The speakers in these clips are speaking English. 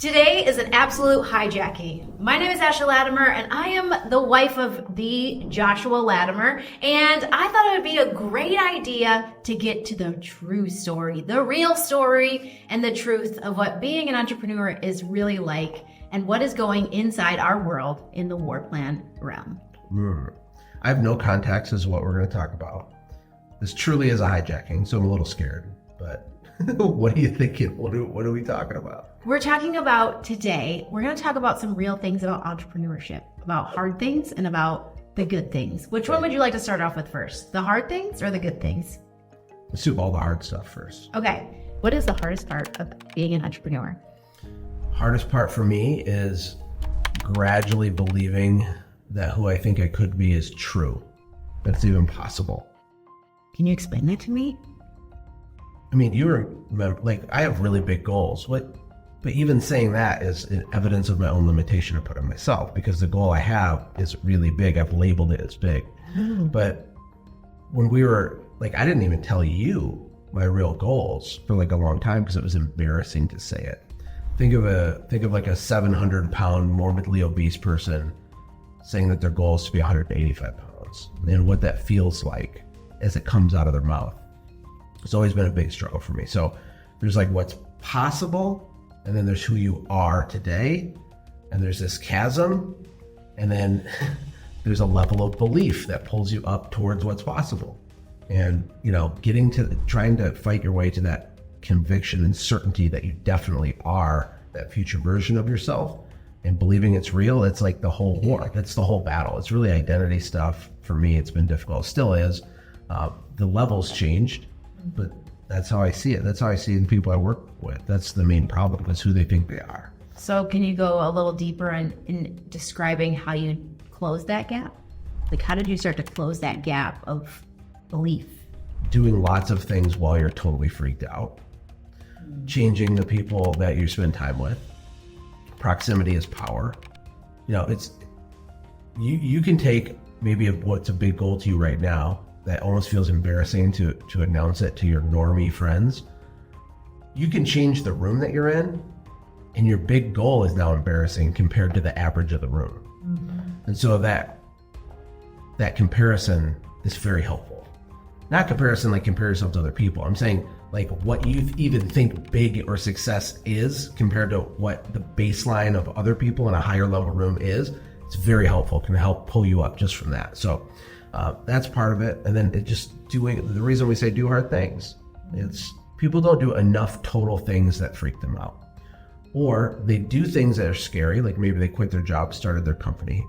Today is an absolute hijacking. My name is Ashlee Latimer, and I am the wife of the Joshua Latimer, and I thought it would be a great idea to get to the true story, the real story, and the truth of what being an entrepreneur is really like, and what is going inside our world in the war plan realm. I have no context as to what we're going to talk about. This truly is a hijacking, so I'm a little scared, but what are you thinking? What are we talking about? We're talking about today, we're going to talk about some real things about entrepreneurship, about hard things and about the good things. Which one would you like to start off with first? The hard things or the good things? Let's do all the hard stuff first. Okay. What is the hardest part of being an entrepreneur? Hardest part for me is gradually believing that who I think I could be is true. That's even possible. Can you explain that to me? I mean, you remember, like, I have really big goals. But even saying that is evidence of my own limitation I put on myself, because the goal I have is really big. I've labeled it as big. But when we were, like, I didn't even tell you my real goals for like a long time because it was embarrassing to say it. Think of like a 700-pound morbidly obese person saying that their goal is to be 185 pounds and what that feels like as it comes out of their mouth. It's always been a big struggle for me. So there's like what's possible, and then there's who you are today, and there's this chasm, and then there's a level of belief that pulls you up towards what's possible. And, you know, trying to fight your way to that conviction and certainty that you definitely are that future version of yourself and believing it's real, it's like the whole war. That's the whole battle. It's really identity stuff. For me, it's been difficult. It still is. The levels changed, but that's how I see it. That's how I see the people I work with. That's the main problem, is who they think they are. So can you go a little deeper in describing how you closed that gap? Like, how did you start to close that gap of belief? Doing lots of things while you're totally freaked out. Changing the people that you spend time with. Proximity is power. You know, you can take maybe what's a big goal to you right now that almost feels embarrassing to announce it to your normie friends. You can change the room that you're in, and your big goal is now embarrassing compared to the average of the room. Mm-hmm. And so that comparison is very helpful. Not comparison like compare yourself to other people. I'm saying like what you even think big or success is compared to what the baseline of other people in a higher level room is. It's very helpful. It can help pull you up just from that. So that's part of it. And then the reason we say do hard things, it's people don't do enough total things that freak them out. Or they do things that are scary, like maybe they quit their job, started their company,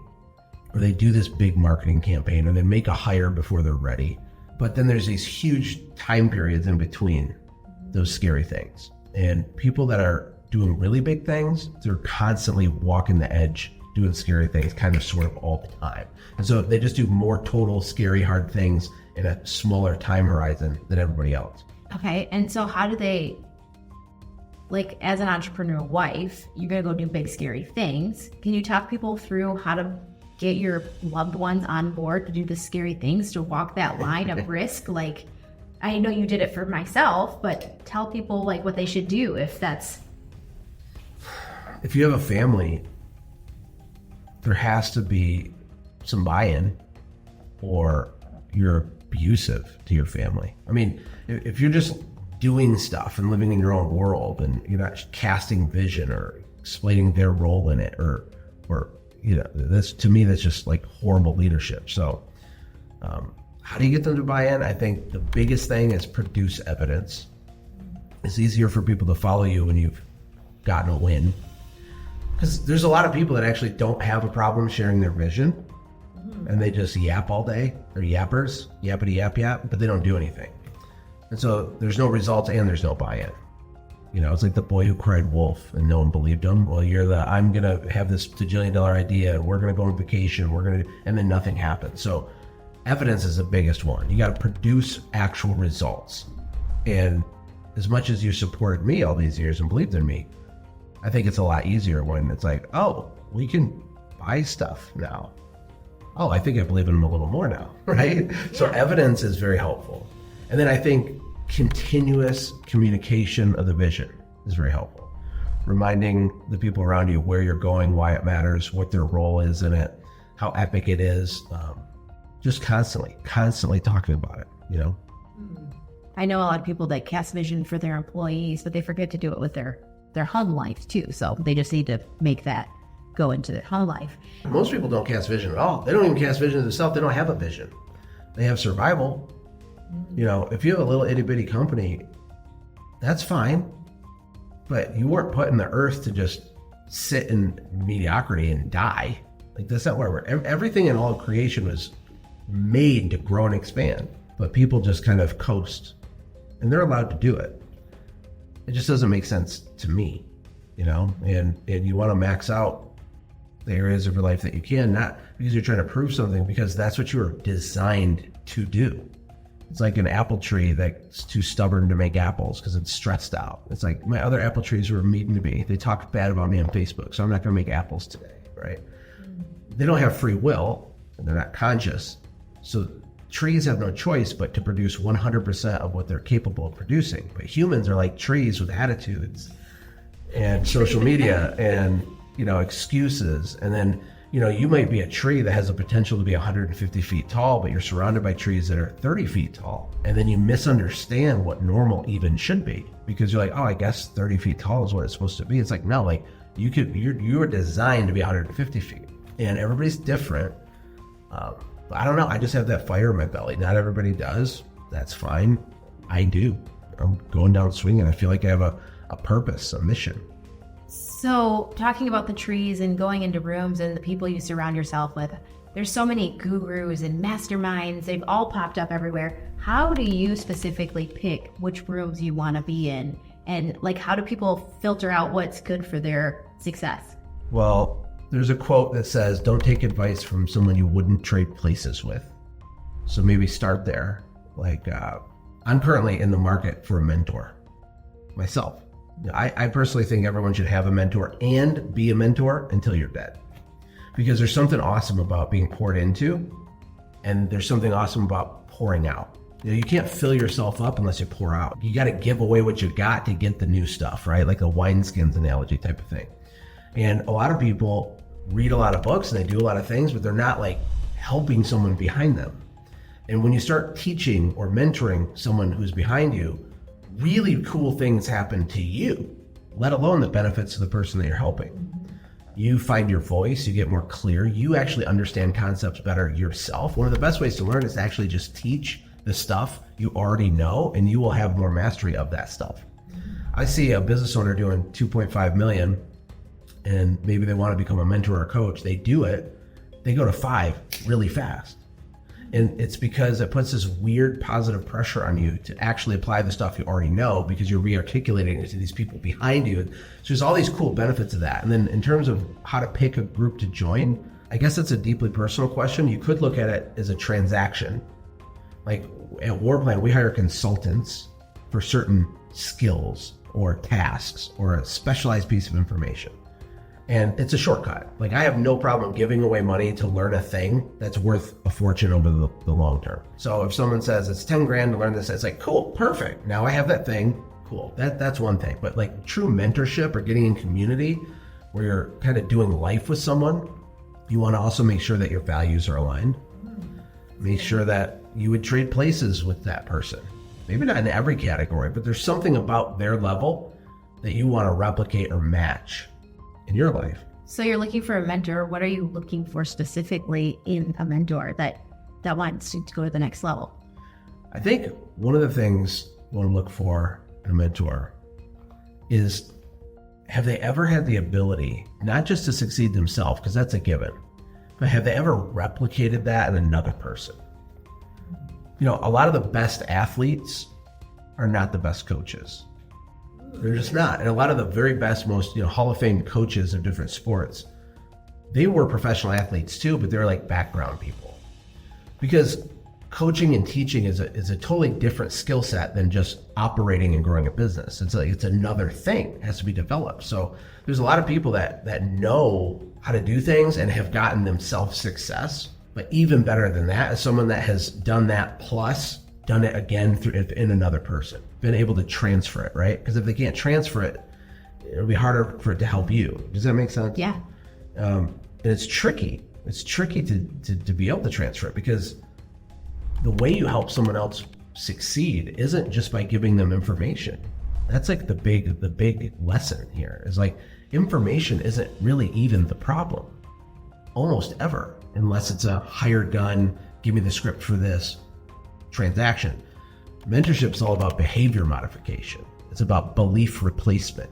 or they do this big marketing campaign, or they make a hire before they're ready. But then there's these huge time periods in between those scary things. And people that are doing really big things, they're constantly walking the edge, doing scary things kind of sort of all the time. And so they just do more total scary hard things in a smaller time horizon than everybody else. Okay, and so how do they, like, as an entrepreneur wife, you're gonna go do big scary things. Can you talk people through how to get your loved ones on board to do the scary things, to walk that line of risk? Like, I know you did it for myself, but tell people like what they should do if you have a family, there has to be some buy-in, or you're abusive to your family. I mean, if you're just doing stuff and living in your own world and you're not casting vision or explaining their role in it, or you know, this, to me, that's just like horrible leadership. So how do you get them to buy in? I think the biggest thing is produce evidence. It's easier for people to follow you when you've gotten a win. Because there's a lot of people that actually don't have a problem sharing their vision, and they just yap all day. They're yappers, yappity yap, but they don't do anything. And so there's no results and there's no buy-in. You know, it's like the boy who cried wolf and no one believed him. Well, I'm going to have this $1 gajillion idea, and we're going to go on vacation, and then nothing happens. So evidence is the biggest one. You got to produce actual results. And as much as you supported me all these years and believed in me, I think it's a lot easier when it's like, oh, we can buy stuff now. Oh, I think I believe in them a little more now, right? Yeah. So evidence is very helpful. And then I think continuous communication of the vision is very helpful. reminding the people around you where you're going, why it matters, what their role is in it, how epic it is. Just constantly talking about it, you know? I know a lot of people that cast vision for their employees, but they forget to do it with their home life too. So they just need to make that go into their home life. Most people don't cast vision at all. They don't even cast vision of themselves. They don't have a vision. They have survival. You know, if you have a little itty bitty company, that's fine. But you weren't put in the earth to just sit in mediocrity and die. Like, that's not where we're. Everything in all of creation was made to grow and expand. But people just kind of coast. And they're allowed to do it. It just doesn't make sense to me, you know? And you want to max out the areas of your life that you can, not because you're trying to prove something, because that's what you were designed to do. It's like an apple tree that's too stubborn to make apples because it's stressed out. It's like my other apple trees were mean to me. They talk bad about me on Facebook, so I'm not going to make apples today, right? They don't have free will, and they're not conscious. So trees have no choice but to produce 100% of what they're capable of producing. But humans are like trees with attitudes and social media and, you know, excuses. And then, you know, you might be a tree that has the potential to be 150 feet tall, but you're surrounded by trees that are 30 feet tall. And then you misunderstand what normal even should be, because you're like, oh, I guess 30 feet tall is what it's supposed to be. It's like, no, like you were designed to be 150 feet, and everybody's different. I don't know. I just have that fire in my belly. Not everybody does. That's fine. I do. I'm going down swinging. I feel like I have a purpose, a mission. So talking about the trees and going into rooms and the people you surround yourself with, there's so many gurus and masterminds. They've all popped up everywhere. How do you specifically pick which rooms you want to be in? And like, how do people filter out what's good for their success? Well, there's a quote that says, don't take advice from someone you wouldn't trade places with. So maybe start there. Like, I'm currently in the market for a mentor myself. I personally think everyone should have a mentor and be a mentor until you're dead, because there's something awesome about being poured into, and there's something awesome about pouring out. You know, you can't fill yourself up unless you pour out. You got to give away what you got to get the new stuff, right? Like a wineskins analogy type of thing. And a lot of people read a lot of books and they do a lot of things, but they're not like helping someone behind them. And when you start teaching or mentoring someone who's behind you, really cool things happen to you, let alone the benefits to the person that you're helping. You find your voice, you get more clear, you actually understand concepts better yourself. One of the best ways to learn is to actually just teach the stuff you already know, and you will have more mastery of that stuff. I see a business owner doing 2.5 million, and maybe they want to become a mentor or a coach. They do it, they go to 5 really fast. And it's because it puts this weird positive pressure on you to actually apply the stuff you already know, because you're re-articulating it to these people behind you. So there's all these cool benefits of that. And then in terms of how to pick a group to join, I guess that's a deeply personal question. You could look at it as a transaction. Like at Warplan, we hire consultants for certain skills or tasks or a specialized piece of information. And it's a shortcut. Like, I have no problem giving away money to learn a thing that's worth a fortune over the long term. So if someone says it's 10 grand to learn this, it's like, cool, perfect. Now I have that thing. Cool. That's one thing. But like true mentorship or getting in community where you're kind of doing life with someone, you want to also make sure that your values are aligned. Make sure that you would trade places with that person. Maybe not in every category, but there's something about their level that you want to replicate or match in your life. So you're looking for a mentor. What are you looking for specifically in a mentor that wants to go to the next level? I think one of the things you want to look for in a mentor is, have they ever had the ability, not just to succeed themselves, because that's a given, but have they ever replicated that in another person? You know, a lot of the best athletes are not the best coaches. They're just not. And a lot of the very best, most, Hall of Fame coaches of different sports, they were professional athletes too, but they're like background people. Because coaching and teaching is a totally different skill set than just operating and growing a business. It's another thing. It has to be developed. So there's a lot of people that know how to do things and have gotten themselves success. But even better than that is someone that has done that plus done it again in another person, been able to transfer it, right? Because if they can't transfer it, it'll be harder for it to help you. Does that make sense? Yeah. And it's tricky. It's tricky to be able to transfer it, because the way you help someone else succeed isn't just by giving them information. That's like the big lesson here is like, information isn't really even the problem almost ever, unless it's a hired gun, give me the script for this transaction. Mentorship is all about behavior modification. It's about belief replacement.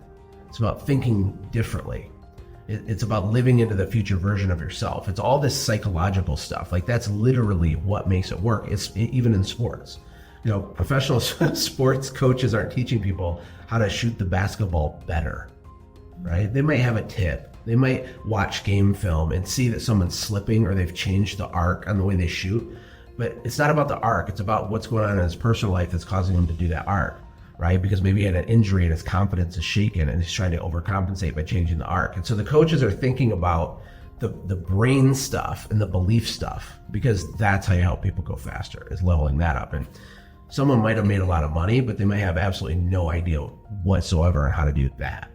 It's about thinking differently. It's about living into the future version of yourself. It's all this psychological stuff. Like, that's literally what makes it work. It's even in sports. You know, professional sports coaches aren't teaching people how to shoot the basketball better, right? They might have a tip. They might watch game film and see that someone's slipping or they've changed the arc on the way they shoot. But it's not about the arc. It's about what's going on in his personal life that's causing him to do that arc, right? Because maybe he had an injury and his confidence is shaken and he's trying to overcompensate by changing the arc. And so the coaches are thinking about the brain stuff and the belief stuff, because that's how you help people go faster, is leveling that up. And someone might have made a lot of money, but they might have absolutely no idea whatsoever on how to do that.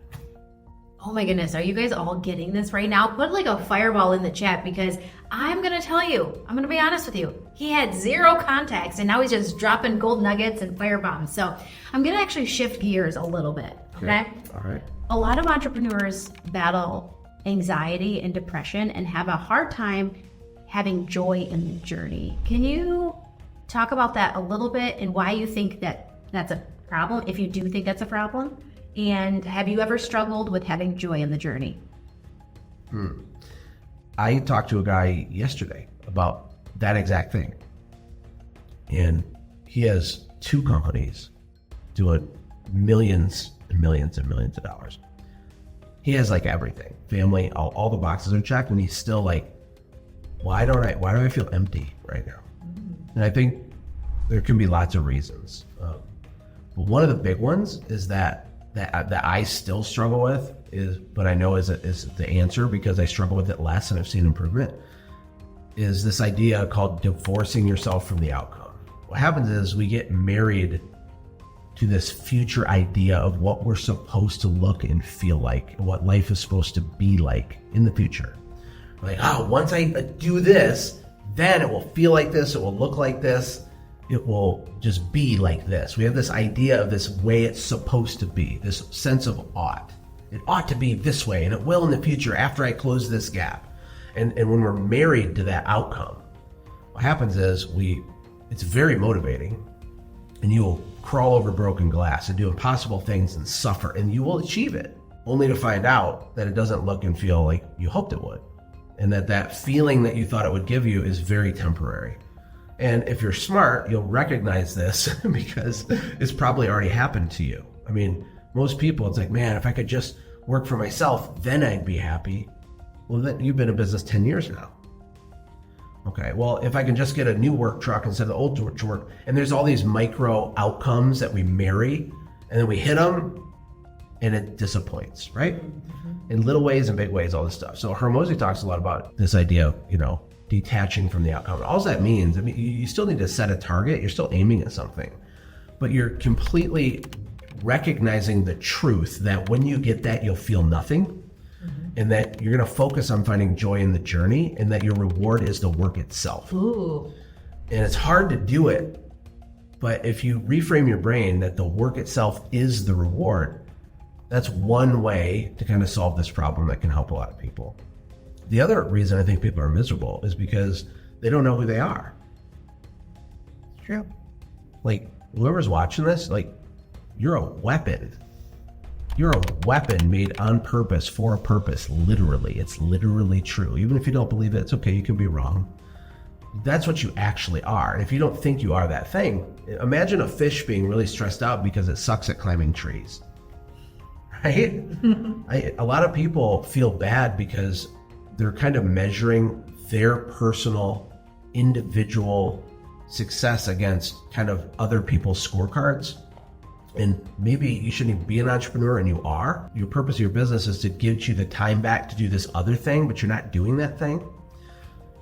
Oh my goodness, are you guys all getting this right now? Put like a fireball in the chat, because I'm going to tell you, I'm going to be honest with you. He had 0 context and now he's just dropping gold nuggets and firebombs. So I'm going to actually shift gears a little bit. Okay. All right. A lot of entrepreneurs battle anxiety and depression and have a hard time having joy in the journey. Can you talk about that a little bit and why you think that that's a problem, if you do think that's a problem? And have you ever struggled with having joy in the journey? I talked to a guy yesterday about that exact thing. And he has 2 companies doing millions and millions and millions of dollars. He has like everything, family, all the boxes are checked, and he's still like, why do I feel empty right now? And I think there can be lots of reasons. But one of the big ones is that I still struggle with but I know is the answer, because I struggle with it less and I've seen improvement, is this idea called divorcing yourself from the outcome. What happens is we get married to this future idea of what we're supposed to look and feel like, and what life is supposed to be like in the future. We're like, oh, once I do this, then it will feel like this, it will look like this, it will just be like this. We have this idea of this way it's supposed to be, this sense of ought. It ought to be this way, and it will in the future after I close this gap. And when we're married to that outcome, what happens is it's very motivating, and you will crawl over broken glass and do impossible things and suffer, and you will achieve it, only to find out that it doesn't look and feel like you hoped it would, and that feeling that you thought it would give you is very temporary. And if you're smart, you'll recognize this because it's probably already happened to you. I mean, most people, it's like, man, if I could just work for myself, then I'd be happy. Well, then you've been in business 10 years now. Okay, well, if I can just get a new work truck instead of the old work, and there's all these micro outcomes that we marry, and then we hit them, and it disappoints, right? In little ways and big ways, all this stuff. So Hormozi talks a lot about this idea of, detaching from the outcome. All that means, you still need to set a target. You're still aiming at something, but you're completely recognizing the truth that when you get that, you'll feel nothing, and that you're going to focus on finding joy in the journey, and that your reward is the work itself. Ooh. And it's hard to do it, but if you reframe your brain that the work itself is the reward, that's one way to kind of solve this problem that can help a lot of people. The other reason I think people are miserable is because they don't know who they are. It's true. Like, whoever's watching this, like, you're a weapon. You're a weapon made on purpose for a purpose, literally. It's literally true. Even if you don't believe it, it's okay, you can be wrong. That's what you actually are. And if you don't think you are that thing, imagine a fish being really stressed out because it sucks at climbing trees. Right? A lot of people feel bad because they're kind of measuring their personal, individual success against kind of other people's scorecards. And maybe you shouldn't even be an entrepreneur, and you are. Your purpose of your business is to give you the time back to do this other thing, but you're not doing that thing.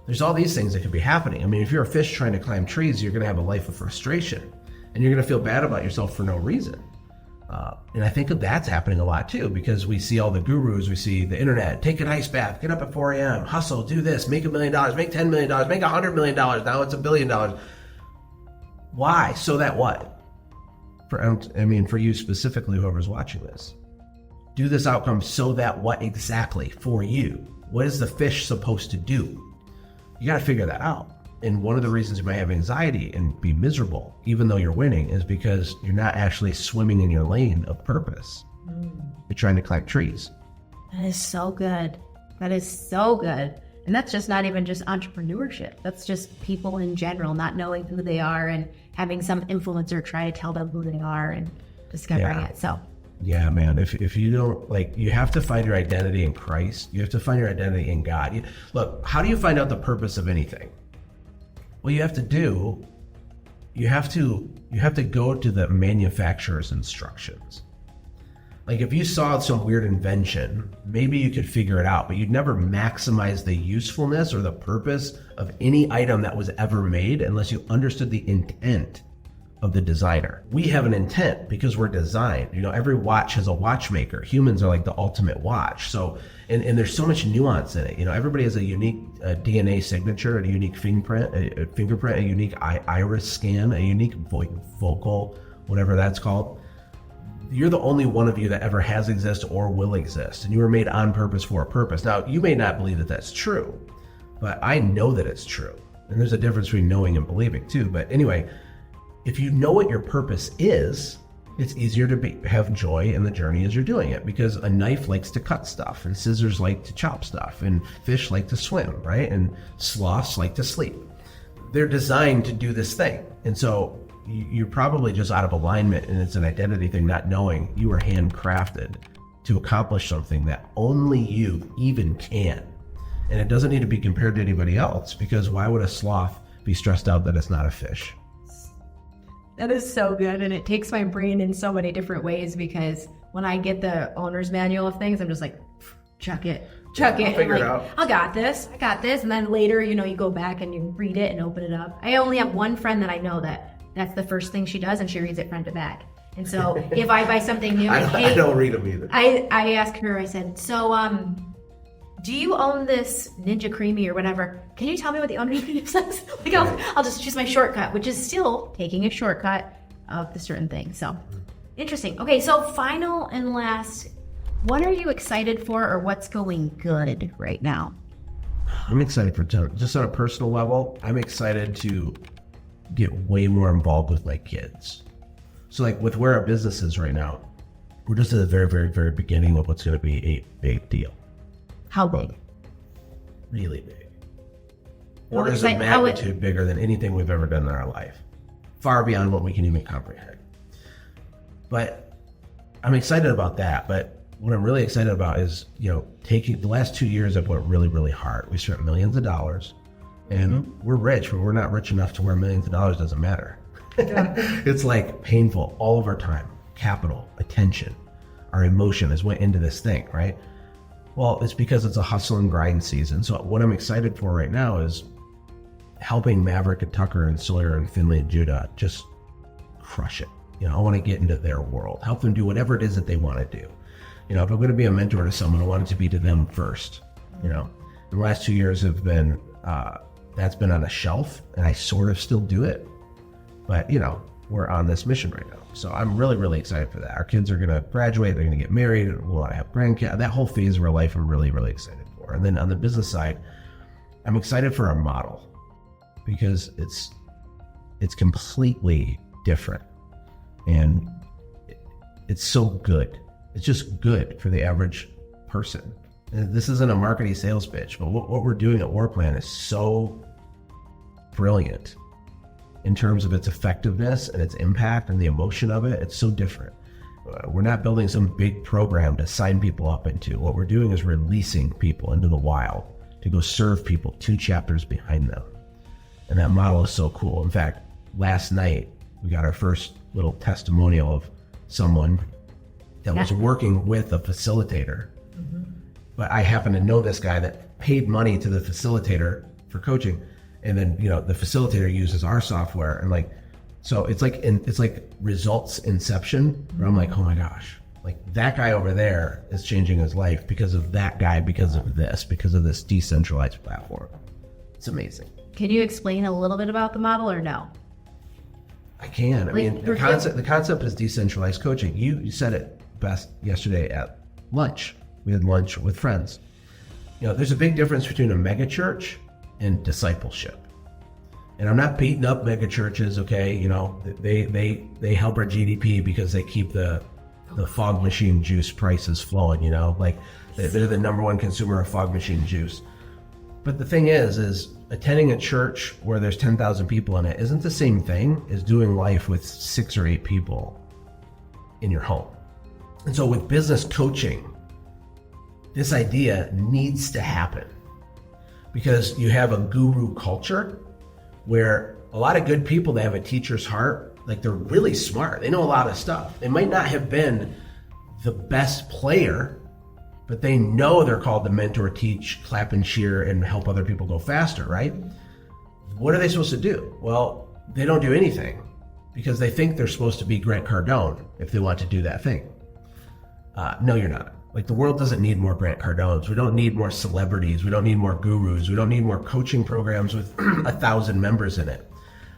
There's all these things that could be happening. I mean, if you're a fish trying to climb trees, you're going to have a life of frustration, and you're going to feel bad about yourself for no reason. And I think that that's happening a lot too, because we see all the gurus, we see the internet, take an ice bath, get up at 4 a.m., hustle, do this, make $1 million, make $10 million, make $100 million. Now it's $1 billion. Why? So that what? For you specifically, whoever's watching this, do this outcome so that what exactly for you? What is the fish supposed to do? You got to figure that out. And one of the reasons you might have anxiety and be miserable, even though you're winning, is because you're not actually swimming in your lane of purpose. You're trying to climb trees. That is so good. That is so good. And that's just not even just entrepreneurship. That's just people in general not knowing who they are and having some influencer try to tell them who they are and discovering it. So yeah, man, if you don't, you have to find your identity in Christ. You have to find your identity in God. Look, how do you find out the purpose of anything? What you have to do, you have to go to the manufacturer's instructions. Like if you saw some weird invention, maybe you could figure it out, but you'd never maximize the usefulness or the purpose of any item that was ever made unless you understood the intent of the designer. We have an intent because we're designed. Every watch has a watchmaker. Humans are like the ultimate watch. So, and there's so much nuance in it. Everybody has a unique DNA signature, a unique fingerprint, a unique iris scan, a unique vocal, whatever that's called. You're the only one of you that ever has exist or will exist, and you were made on purpose for a purpose. Now, you may not believe that that's true, but I know that it's true. And there's a difference between knowing and believing too. But anyway, if you know what your purpose is, it's easier to have joy in the journey as you're doing it, because a knife likes to cut stuff, and scissors like to chop stuff, and fish like to swim, right? And sloths like to sleep. They're designed to do this thing. And so you're probably just out of alignment, and it's an identity thing, not knowing you were handcrafted to accomplish something that only you even can. And it doesn't need to be compared to anybody else, because why would a sloth be stressed out that it's not a fish? that is so good. And it takes my brain in so many different ways, because when I get the owner's manual of things, I'm just like, chuck it. I'll figure it out. I got this. And then later, you go back and you read it and open it up. I only have one friend that I know that's the first thing she does, and she reads it front to back. And so if I buy something new, I don't read them either. I asked her, I said, so, do you own this Ninja Creamy or whatever? Can you tell me what the owner's manual says? Like, I'll just choose my shortcut, which is still taking a shortcut of the certain thing. So interesting. Okay, so final and last, what are you excited for, or what's going good right now? I'm excited for, just on a personal level, I'm excited to get way more involved with my kids. So like with where our business is right now, we're just at the very, very, very beginning of what's going to be a big deal. How big? Really big. Orders of magnitude bigger than anything we've ever done in our life. Far beyond what we can even comprehend. But I'm excited about that. But what I'm really excited about is, taking the last 2 years I've worked really, really hard. We spent millions of dollars, and we're rich, but we're not rich enough to where millions of dollars doesn't matter. Yeah. It's like painful. All of our time, capital, attention, our emotion has went into this thing, right? Well, it's because it's a hustle and grind season. So what I'm excited for right now is helping Maverick and Tucker and Sawyer and Finley and Judah just crush it. I want to get into their world, help them do whatever it is that they want to do. If I'm going to be a mentor to someone, I want it to be to them first. The last 2 years have been, that's been on a shelf, and I sort of still do it. But, we're on this mission right now. So I'm really, really excited for that. Our kids are going to graduate. They're going to get married. We'll have grandkids. That whole phase of our life I'm really, really excited for. And then on the business side, I'm excited for our model, because it's completely different. And it's so good. It's just good for the average person. And this isn't a marketing sales pitch, but what we're doing at WarPlan is so brilliant in terms of its effectiveness and its impact and the emotion of it. It's so different. We're not building some big program to sign people up into. What we're doing is releasing people into the wild to go serve people 2 chapters behind them. And that model is so cool. In fact, last night, we got our first little testimonial of someone that was working with a facilitator. Mm-hmm. But I happen to know this guy that paid money to the facilitator for coaching. And then, the facilitator uses our software, and So it's like results inception, where I'm like, oh my gosh, like that guy over there is changing his life because of that guy, because of this decentralized platform. It's amazing. Can you explain a little bit about the model or no? I can. I mean, the concept is decentralized coaching. You said it best yesterday at lunch. We had lunch with friends. You know, there's a big difference between a mega church and discipleship. And I'm not beating up mega churches, okay? You know, they help our GDP because they keep the fog machine juice prices flowing, you know? Like they're the number one consumer of fog machine juice. But the thing is attending a church where there's 10,000 people in it isn't the same thing as doing life with 6 or 8 people in your home. And so with business coaching, this idea needs to happen because you have a guru culture where a lot of good people that have a teacher's heart, like they're really smart. They know a lot of stuff. They might not have been the best player, but they know they're called to mentor, teach, clap and cheer, and help other people go faster, right? What are they supposed to do? Well, they don't do anything because they think they're supposed to be Grant Cardone if they want to do that thing. No, you're not. Like the world doesn't need more Grant Cardones. We don't need more celebrities. We don't need more gurus. We don't need more coaching programs with 1,000 members in it.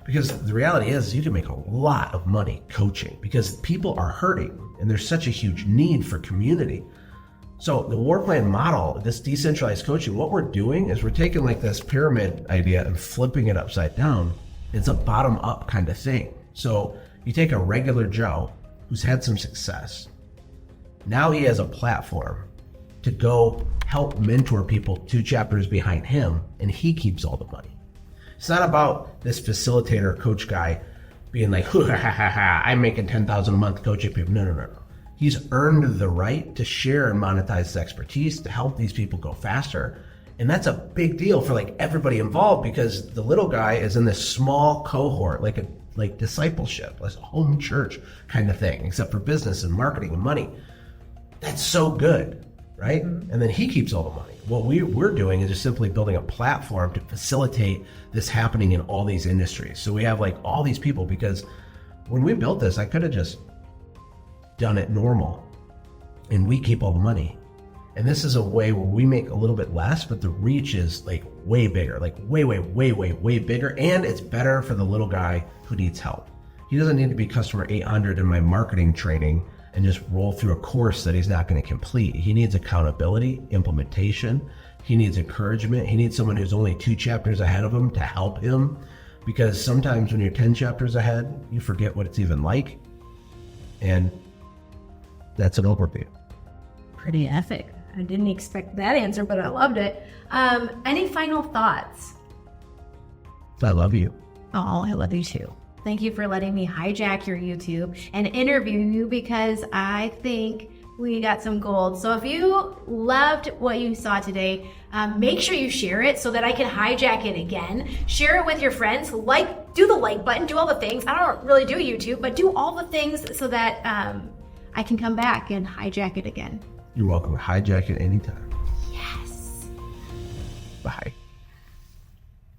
Because the reality is you can make a lot of money coaching because people are hurting and there's such a huge need for community. So the war plan model, this decentralized coaching, what we're doing is we're taking like this pyramid idea and flipping it upside down. It's a bottom up kind of thing. So you take a regular Joe who's had some success. Now he has a platform to go help mentor people 2 chapters behind him, and he keeps all the money. It's not about this facilitator coach guy being like, I'm making $10,000 a month coaching people. No. He's earned the right to share and monetize his expertise to help these people go faster. And that's a big deal for like everybody involved because the little guy is in this small cohort, like discipleship, like a home church kind of thing, except for business and marketing and money. That's so good, right? Mm-hmm. And then he keeps all the money. What we're doing is just simply building a platform to facilitate this happening in all these industries. So we have like all these people because when we built this, I could have just done it normal and we keep all the money. And this is a way where we make a little bit less, but the reach is like way bigger, like way bigger. And it's better for the little guy who needs help. He doesn't need to be customer 800 in my marketing training and just roll through a course that he's not going to complete. He needs accountability, implementation. He needs encouragement. He needs someone who's only 2 chapters ahead of him to help him. Because sometimes when you're 10 chapters ahead, you forget what it's even like. And that's an overview. Pretty epic. I didn't expect that answer, but I loved it. Any final thoughts? I love you. Oh, I love you too. Thank you for letting me hijack your YouTube and interview you because I think we got some gold. So if you loved what you saw today, make sure you share it so that I can hijack it again. Share it with your friends. Do the like button, do all the things. I don't really do YouTube, but do all the things so that I can come back and hijack it again. You're welcome to hijack it anytime. Yes. Bye.